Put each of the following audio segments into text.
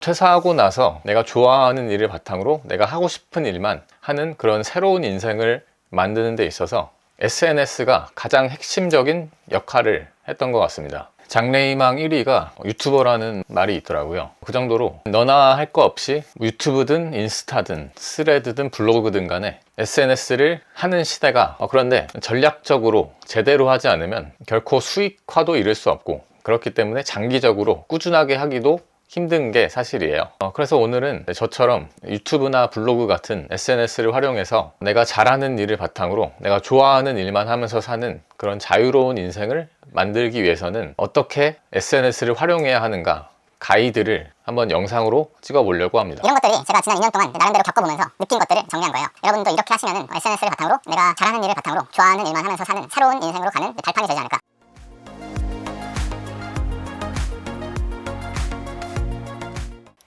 퇴사하고 나서 내가 좋아하는 일을 바탕으로 내가 하고 싶은 일만 하는 그런 새로운 인생을 만드는 데 있어서 SNS가 가장 핵심적인 역할을 했던 것 같습니다. 장래희망 1위가 유튜버라는 말이 있더라고요. 그 정도로 너나 할 거 없이 유튜브든 인스타든 스레드든 블로그든 간에 SNS를 하는 시대가, 그런데 전략적으로 제대로 하지 않으면 결코 수익화도 이룰 수 없고, 그렇기 때문에 장기적으로 꾸준하게 하기도 힘든 게 사실이에요. 그래서 오늘은 저처럼 유튜브나 블로그 같은 SNS를 활용해서 내가 잘하는 일을 바탕으로 내가 좋아하는 일만 하면서 사는 그런 자유로운 인생을 만들기 위해서는 어떻게 SNS를 활용해야 하는가, 가이드를 한번 영상으로 찍어 보려고 합니다. 이런 것들이 제가 지난 2년 동안 나름대로 겪어보면서 느낀 것들을 정리한 거예요. 여러분도 이렇게 하시면 SNS를 바탕으로 내가 잘하는 일을 바탕으로 좋아하는 일만 하면서 사는 새로운 인생으로 가는 발판이 되지 않을까.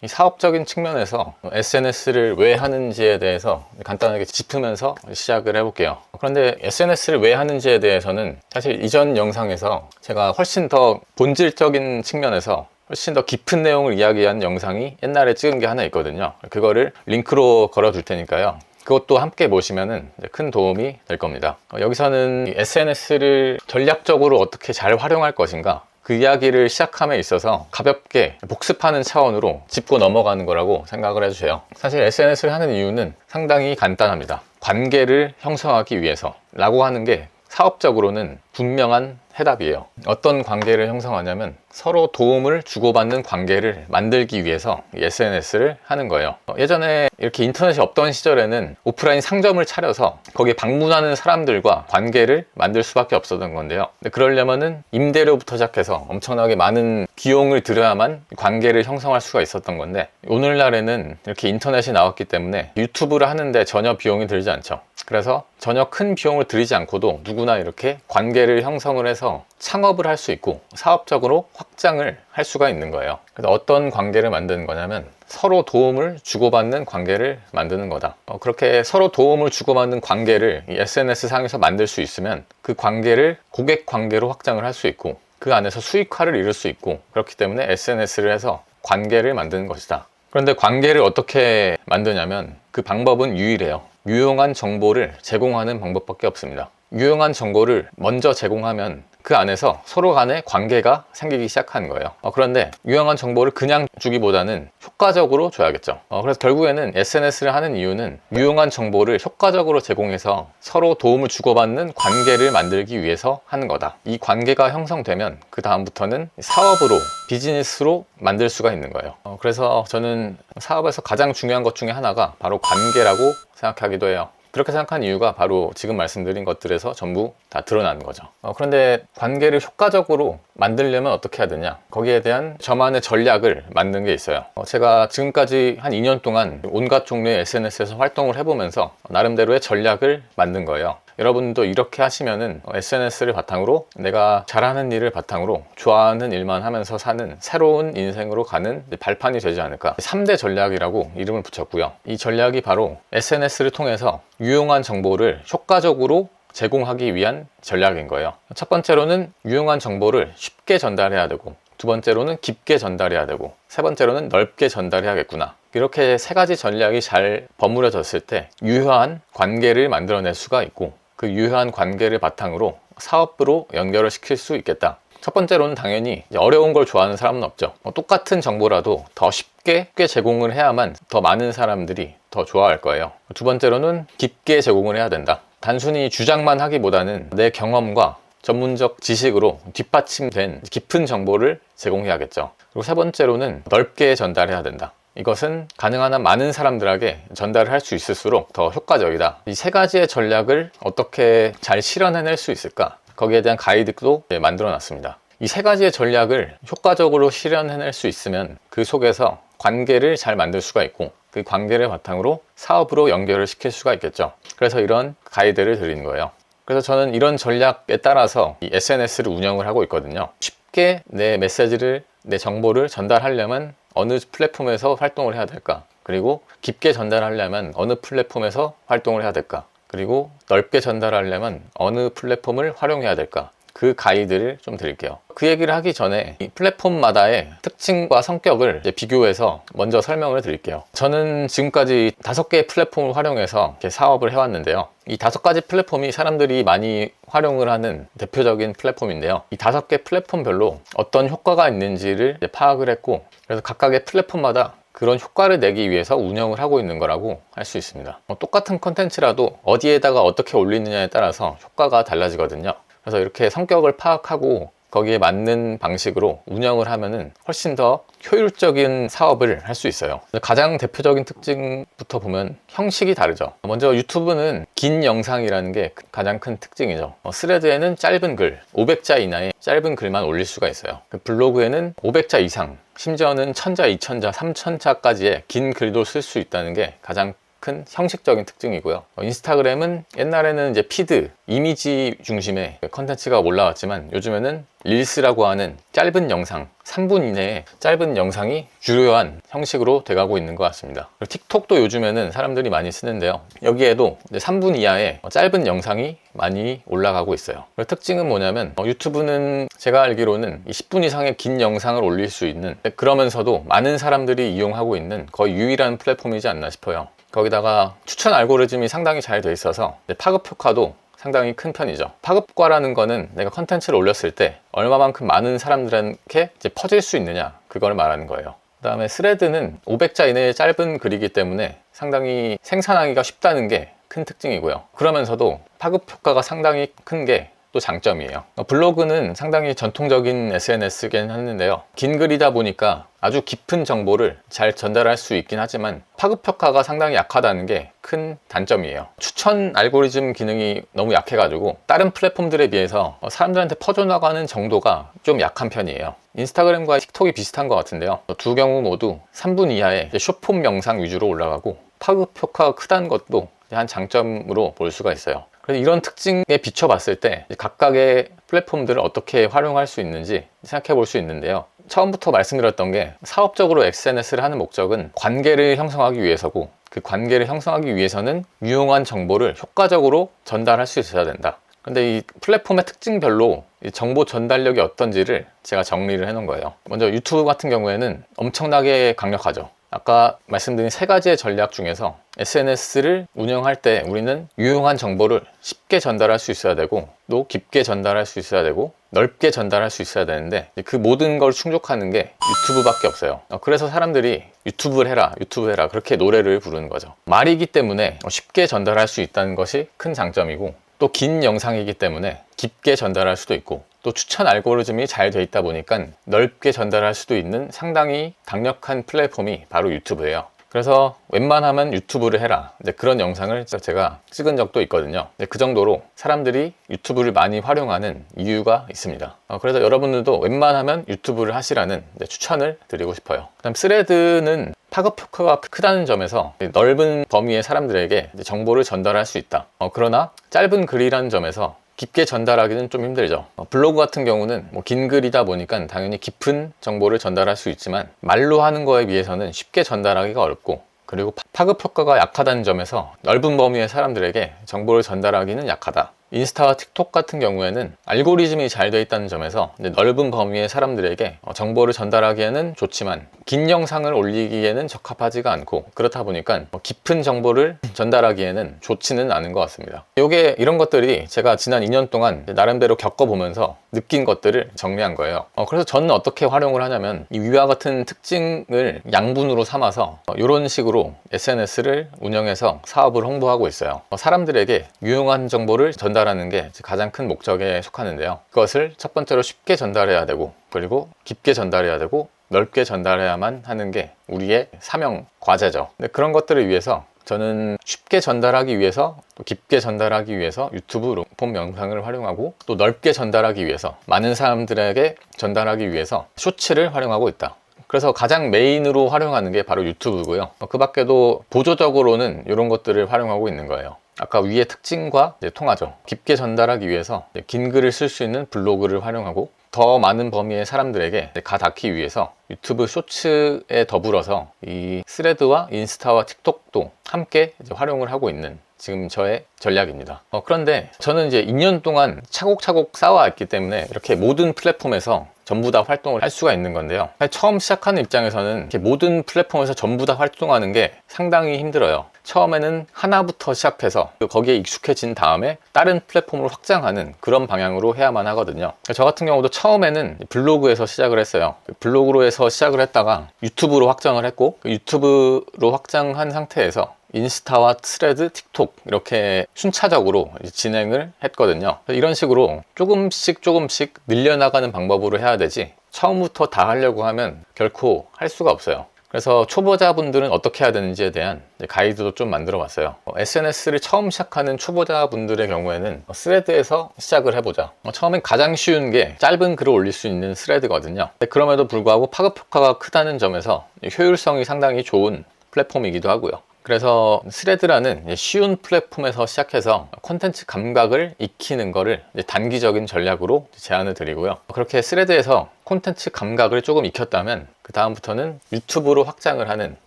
이 사업적인 측면에서 SNS를 왜 하는지에 대해서 간단하게 짚으면서 시작을 해볼게요. 그런데 SNS를 왜 하는지에 대해서는 사실 이전 영상에서 제가 훨씬 더 본질적인 측면에서 훨씬 더 깊은 내용을 이야기한 영상이 옛날에 찍은 게 하나 있거든요. 그거를 링크로 걸어 둘 테니까요. 그것도 함께 보시면 큰 도움이 될 겁니다. 여기서는 SNS를 전략적으로 어떻게 잘 활용할 것인가, 그 이야기를 시작함에 있어서 가볍게 복습하는 차원으로 짚고 넘어가는 거라고 생각을 해주세요. 사실 SNS를 하는 이유는 상당히 간단합니다. 관계를 형성하기 위해서 라고 하는 게 사업적으로는 분명한 해답이에요. 어떤 관계를 형성하냐면 서로 도움을 주고받는 관계를 만들기 위해서 SNS를 하는 거예요. 예전에 이렇게 인터넷이 없던 시절에는 오프라인 상점을 차려서 거기에 방문하는 사람들과 관계를 만들 수밖에 없었던 건데요. 근데 그러려면은 임대료부터 시작해서 엄청나게 많은 비용을 들여야만 관계를 형성할 수가 있었던 건데, 오늘날에는 이렇게 인터넷이 나왔기 때문에 유튜브를 하는데 전혀 비용이 들지 않죠. 그래서 전혀 큰 비용을 들이지 않고도 누구나 이렇게 관계를 형성을 해서 창업을 할 수 있고 사업적으로 확장을 할 수가 있는 거예요. 그래서 어떤 관계를 만드는 거냐면 서로 도움을 주고받는 관계를 만드는 거다. 그렇게 서로 도움을 주고받는 관계를 이 SNS 상에서 만들 수 있으면 그 관계를 고객 관계로 확장을 할 수 있고 그 안에서 수익화를 이룰 수 있고, 그렇기 때문에 SNS를 해서 관계를 만드는 것이다. 그런데 관계를 어떻게 만드냐면 그 방법은 유일해요. 유용한 정보를 제공하는 방법밖에 없습니다. 유용한 정보를 먼저 제공하면 그 안에서 서로 간에 관계가 생기기 시작하는 거예요. 그런데 유용한 정보를 그냥 주기보다는 효과적으로 줘야겠죠. 그래서 결국에는 SNS를 하는 이유는 유용한 정보를 효과적으로 제공해서 서로 도움을 주고받는 관계를 만들기 위해서 하는 거다. 이 관계가 형성되면 그 다음부터는 사업으로, 비즈니스로 만들 수가 있는 거예요. 그래서 저는 사업에서 가장 중요한 것 중에 하나가 바로 관계라고 생각하기도 해요. 그렇게 생각한 이유가 바로 지금 말씀드린 것들에서 전부 다 드러나는 거죠. 그런데 관계를 효과적으로 만들려면 어떻게 해야 되냐, 거기에 대한 저만의 전략을 만든 게 있어요. 제가 지금까지 한 2년 동안 온갖 종류의 SNS에서 활동을 해보면서 나름대로의 전략을 만든 거예요. 여러분도 이렇게 하시면은 SNS를 바탕으로 내가 잘하는 일을 바탕으로 좋아하는 일만 하면서 사는 새로운 인생으로 가는 발판이 되지 않을까. 3대 전략이라고 이름을 붙였고요. 이 전략이 바로 SNS를 통해서 유용한 정보를 효과적으로 제공하기 위한 전략인 거예요. 첫 번째로는 유용한 정보를 쉽게 전달해야 되고, 두 번째로는 깊게 전달해야 되고, 세 번째로는 넓게 전달해야겠구나. 이렇게 세 가지 전략이 잘 버무려졌을 때 유효한 관계를 만들어낼 수가 있고, 그 유효한 관계를 바탕으로 사업으로 연결을 시킬 수 있겠다. 첫 번째로는 당연히 어려운 걸 좋아하는 사람은 없죠. 똑같은 정보라도 더 쉽게 제공을 해야만 더 많은 사람들이 더 좋아할 거예요. 두 번째로는 깊게 제공을 해야 된다. 단순히 주장만 하기보다는 내 경험과 전문적 지식으로 뒷받침된 깊은 정보를 제공해야겠죠. 그리고 세 번째로는 넓게 전달해야 된다. 이것은 가능한 한 많은 사람들에게 전달을 할 수 있을수록 더 효과적이다. 이 세 가지의 전략을 어떻게 잘 실현해낼 수 있을까? 거기에 대한 가이드도 만들어 놨습니다. 이 세 가지의 전략을 효과적으로 실현해낼 수 있으면 그 속에서 관계를 잘 만들 수가 있고, 그 관계를 바탕으로 사업으로 연결을 시킬 수가 있겠죠. 그래서 이런 가이드를 드리는 거예요. 그래서 저는 이런 전략에 따라서 이 SNS를 운영을 하고 있거든요. 쉽게 내 메시지를, 내 정보를 전달하려면 어느 플랫폼에서 활동을 해야 될까? 그리고 깊게 전달하려면 어느 플랫폼에서 활동을 해야 될까? 그리고 넓게 전달하려면 어느 플랫폼을 활용해야 될까? 그 가이드를 좀 드릴게요. 그 얘기를 하기 전에 이 플랫폼마다의 특징과 성격을 이제 비교해서 먼저 설명을 드릴게요. 저는 지금까지 5개의 플랫폼을 활용해서 이렇게 사업을 해왔는데요. 이 5가지 플랫폼이 사람들이 많이 활용을 하는 대표적인 플랫폼인데요. 이 5개 플랫폼별로 어떤 효과가 있는지를 이제 파악을 했고, 그래서 각각의 플랫폼마다 그런 효과를 내기 위해서 운영을 하고 있는 거라고 할 수 있습니다. 똑같은 컨텐츠라도 어디에다가 어떻게 올리느냐에 따라서 효과가 달라지거든요. 그래서 이렇게 성격을 파악하고 거기에 맞는 방식으로 운영을 하면은 훨씬 더 효율적인 사업을 할 수 있어요. 가장 대표적인 특징부터 보면 형식이 다르죠. 먼저 유튜브는 긴 영상이라는 게 가장 큰 특징이죠. 스레드에는 짧은 글, 500자 이내의 짧은 글만 올릴 수가 있어요. 블로그에는 500자 이상, 심지어는 1000자, 2000자, 3000자까지의 긴 글도 쓸 수 있다는 게 가장 큰 형식적인 특징이고요. 인스타그램은 옛날에는 이제 피드, 이미지 중심의 컨텐츠가 올라왔지만 요즘에는 릴스라고 하는 짧은 영상, 3분 이내의 짧은 영상이 주요한 형식으로 돼가고 있는 것 같습니다. 그리고 틱톡도 요즘에는 사람들이 많이 쓰는데요. 여기에도 이제 3분 이하의 짧은 영상이 많이 올라가고 있어요. 특징은 뭐냐면 유튜브는 제가 알기로는 10분 이상의 긴 영상을 올릴 수 있는, 그러면서도 많은 사람들이 이용하고 있는 거의 유일한 플랫폼이지 않나 싶어요. 거기다가 추천 알고리즘이 상당히 잘 돼 있어서 파급 효과도 상당히 큰 편이죠. 파급과라는 거는 내가 컨텐츠를 올렸을 때 얼마만큼 많은 사람들에게 이제 퍼질 수 있느냐, 그걸 말하는 거예요. 그 다음에 스레드는 500자 이내의 짧은 글이기 때문에 상당히 생산하기가 쉽다는 게 큰 특징이고요. 그러면서도 파급 효과가 상당히 큰 게 또 장점이에요. 블로그는 상당히 전통적인 SNS긴 했는데요. 긴 글이다 보니까 아주 깊은 정보를 잘 전달할 수 있긴 하지만 파급 효과가 상당히 약하다는 게 큰 단점이에요. 추천 알고리즘 기능이 너무 약해가지고 다른 플랫폼들에 비해서 사람들한테 퍼져나가는 정도가 좀 약한 편이에요. 인스타그램과 틱톡이 비슷한 것 같은데요. 두 경우 모두 3분 이하의 숏폼 영상 위주로 올라가고 파급 효과가 크다는 것도 한 장점으로 볼 수가 있어요. 그래서 이런 특징에 비춰봤을 때 각각의 플랫폼들을 어떻게 활용할 수 있는지 생각해 볼 수 있는데요. 처음부터 말씀드렸던 게 사업적으로 SNS를 하는 목적은 관계를 형성하기 위해서고, 그 관계를 형성하기 위해서는 유용한 정보를 효과적으로 전달할 수 있어야 된다. 근데 이 플랫폼의 특징별로 이 정보 전달력이 어떤지를 제가 정리를 해 놓은 거예요. 먼저 유튜브 같은 경우에는 엄청나게 강력하죠. 아까 말씀드린 3가지의 전략 중에서 SNS를 운영할 때 우리는 유용한 정보를 쉽게 전달할 수 있어야 되고, 또 깊게 전달할 수 있어야 되고, 넓게 전달할 수 있어야 되는데 그 모든 걸 충족하는 게 유튜브밖에 없어요. 그래서 사람들이 유튜브를 해라, 유튜브 해라, 그렇게 노래를 부르는 거죠. 말이기 때문에 쉽게 전달할 수 있다는 것이 큰 장점이고, 또 긴 영상이기 때문에 깊게 전달할 수도 있고, 또 추천 알고리즘이 잘 돼 있다 보니까 넓게 전달할 수도 있는 상당히 강력한 플랫폼이 바로 유튜브예요. 그래서 웬만하면 유튜브를 해라, 그런 영상을 제가 찍은 적도 있거든요. 그 정도로 사람들이 유튜브를 많이 활용하는 이유가 있습니다. 그래서 여러분들도 웬만하면 유튜브를 하시라는 추천을 드리고 싶어요. 그다음 스레드는 파급 효과가 크다는 점에서 넓은 범위의 사람들에게 정보를 전달할 수 있다. 그러나 짧은 글이라는 점에서 깊게 전달하기는 좀 힘들죠. 블로그 같은 경우는 긴 글이다 보니까 당연히 깊은 정보를 전달할 수 있지만 말로 하는 거에 비해서는 쉽게 전달하기가 어렵고, 그리고 파급 효과가 약하다는 점에서 넓은 범위의 사람들에게 정보를 전달하기는 약하다. 인스타와 틱톡 같은 경우에는 알고리즘이 잘 되어 있다는 점에서 넓은 범위의 사람들에게 정보를 전달하기에는 좋지만 긴 영상을 올리기에는 적합하지가 않고, 그렇다 보니까 깊은 정보를 전달하기에는 좋지는 않은 것 같습니다. 이런 것들이 제가 지난 2년 동안 나름대로 겪어보면서 느낀 것들을 정리한 거예요. 그래서 저는 어떻게 활용을 하냐면 이 위와 같은 특징을 양분으로 삼아서 이런 식으로 SNS를 운영해서 사업을 홍보하고 있어요. 사람들에게 유용한 정보를 전달하는 게 가장 큰 목적에 속하는데요. 그것을 첫 번째로 쉽게 전달해야 되고, 그리고 깊게 전달해야 되고, 넓게 전달해야만 하는 게 우리의 사명, 과제죠. 근데 그런 것들을 위해서 저는 쉽게 전달하기 위해서, 또 깊게 전달하기 위해서 유튜브 롱폼 영상을 활용하고, 또 넓게 전달하기 위해서, 많은 사람들에게 전달하기 위해서 쇼츠를 활용하고 있다. 그래서 가장 메인으로 활용하는 게 바로 유튜브고요. 그 밖에도 보조적으로는 이런 것들을 활용하고 있는 거예요. 아까 위의 특징과 통하죠. 깊게 전달하기 위해서 긴 글을 쓸 수 있는 블로그를 활용하고, 더 많은 범위의 사람들에게 가닿기 위해서 유튜브 쇼츠에 더불어서 이 스레드와 인스타와 틱톡도 함께 활용을 하고 있는 지금 저의 전략입니다. 그런데 저는 이제 2년 동안 차곡차곡 쌓아왔기 때문에 이렇게 모든 플랫폼에서 전부 다 활동을 할 수가 있는 건데요. 처음 시작하는 입장에서는 이렇게 모든 플랫폼에서 전부 다 활동하는 게 상당히 힘들어요. 처음에는 하나부터 시작해서 거기에 익숙해진 다음에 다른 플랫폼으로 확장하는 그런 방향으로 해야만 하거든요. 저 같은 경우도 처음에는 블로그에서 시작을 했어요. 블로그로 해서 시작을 했다가 유튜브로 확장을 했고, 유튜브로 확장한 상태에서 인스타와 스레드, 틱톡 이렇게 순차적으로 진행을 했거든요. 이런 식으로 조금씩 늘려나가는 방법으로 해야 되지, 처음부터 다 하려고 하면 결코 할 수가 없어요. 그래서 초보자분들은 어떻게 해야 되는지에 대한 가이드도 좀 만들어 봤어요. SNS를 처음 시작하는 초보자분들의 경우에는 스레드에서 시작을 해보자. 처음엔 가장 쉬운 게 짧은 글을 올릴 수 있는 스레드거든요. 그럼에도 불구하고 파급 효과가 크다는 점에서 효율성이 상당히 좋은 플랫폼이기도 하고요. 그래서 스레드라는 쉬운 플랫폼에서 시작해서 콘텐츠 감각을 익히는 거를 단기적인 전략으로 제안을 드리고요. 그렇게 스레드에서 콘텐츠 감각을 조금 익혔다면 그 다음부터는 유튜브로 확장을 하는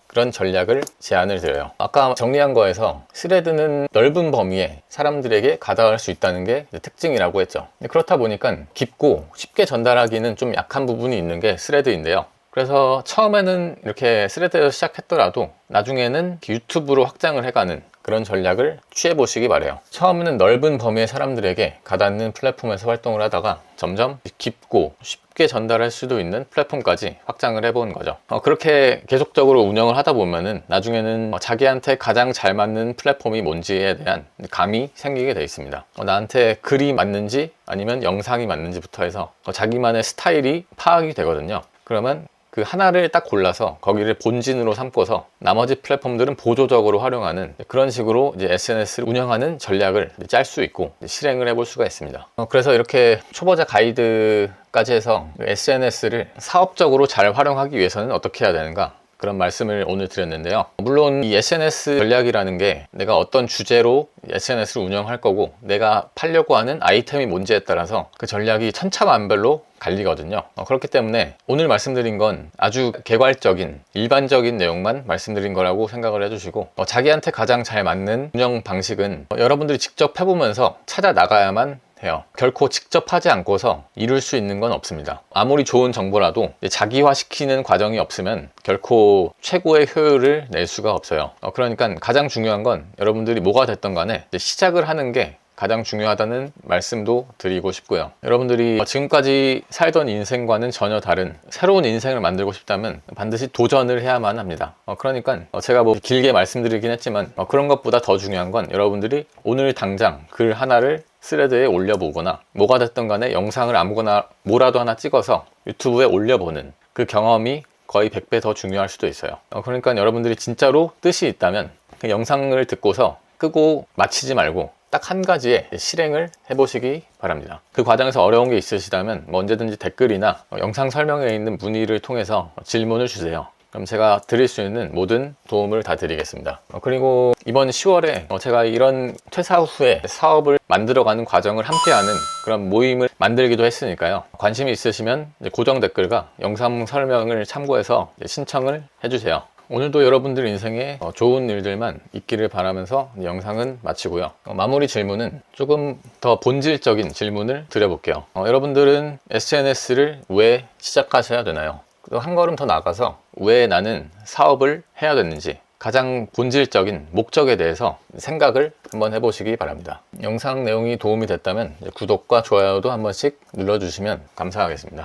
그런 전략을 제안을 드려요. 아까 정리한 거에서 스레드는 넓은 범위에 사람들에게 가닿을 수 있다는 게 특징이라고 했죠. 그렇다 보니까 깊고 쉽게 전달하기는 좀 약한 부분이 있는 게 스레드인데요. 그래서 처음에는 이렇게 스레드에서 시작했더라도 나중에는 유튜브로 확장을 해가는 그런 전략을 취해보시기 바래요. 처음에는 넓은 범위의 사람들에게 가닿는 플랫폼에서 활동을 하다가 점점 깊고 쉽게 전달할 수도 있는 플랫폼까지 확장을 해보는 거죠. 그렇게 계속적으로 운영을 하다 보면은 나중에는 자기한테 가장 잘 맞는 플랫폼이 뭔지에 대한 감이 생기게 돼 있습니다. 나한테 글이 맞는지 아니면 영상이 맞는지부터 해서 자기만의 스타일이 파악이 되거든요. 그러면 그 하나를 딱 골라서 거기를 본진으로 삼고서 나머지 플랫폼들은 보조적으로 활용하는 그런 식으로 이제 SNS를 운영하는 전략을 짤 수 있고 실행을 해볼 수가 있습니다. 그래서 이렇게 초보자 가이드까지 해서 SNS를 사업적으로 잘 활용하기 위해서는 어떻게 해야 되는가, 그런 말씀을 오늘 드렸는데요. 물론 이 SNS 전략이라는 게 내가 어떤 주제로 SNS를 운영할 거고 내가 팔려고 하는 아이템이 뭔지에 따라서 그 전략이 천차만별로 갈리거든요. 그렇기 때문에 오늘 말씀드린 건 아주 개괄적인 일반적인 내용만 말씀드린 거라고 생각을 해주시고, 자기한테 가장 잘 맞는 운영 방식은 여러분들이 직접 해보면서 찾아 나가야만 해요. 결코 직접 하지 않고서 이룰 수 있는 건 없습니다. 아무리 좋은 정보라도 자기화시키는 과정이 없으면 결코 최고의 효율을 낼 수가 없어요. 그러니까 가장 중요한 건 여러분들이 뭐가 됐든 간에 시작을 하는 게 가장 중요하다는 말씀도 드리고 싶고요. 여러분들이 지금까지 살던 인생과는 전혀 다른 새로운 인생을 만들고 싶다면 반드시 도전을 해야만 합니다. 그러니까 제가 뭐 길게 말씀드리긴 했지만 그런 것보다 더 중요한 건 여러분들이 오늘 당장 글 하나를 스레드에 올려보거나 뭐가 됐든 간에 영상을 아무거나 뭐라도 하나 찍어서 유튜브에 올려보는 그 경험이 거의 100배 더 중요할 수도 있어요. 그러니까 여러분들이 진짜로 뜻이 있다면 그 영상을 듣고서 끄고 마치지 말고 딱 한 가지의 실행을 해보시기 바랍니다. 그 과정에서 어려운 게 있으시다면 언제든지 댓글이나 영상 설명에 있는 문의를 통해서 질문을 주세요. 그럼 제가 드릴 수 있는 모든 도움을 다 드리겠습니다. 그리고 이번 10월에 제가 이런 퇴사 후에 사업을 만들어가는 과정을 함께하는 그런 모임을 만들기도 했으니까요. 관심이 있으시면 고정 댓글과 영상 설명을 참고해서 신청을 해주세요. 오늘도 여러분들 인생에 좋은 일들만 있기를 바라면서 영상은 마치고요. 마무리 질문은 조금 더 본질적인 질문을 드려볼게요. 여러분들은 SNS를 왜 시작하셔야 되나요? 한 걸음 더 나가서 왜 나는 사업을 해야 되는지 가장 본질적인 목적에 대해서 생각을 한번 해보시기 바랍니다. 영상 내용이 도움이 됐다면 구독과 좋아요도 한 번씩 눌러주시면 감사하겠습니다.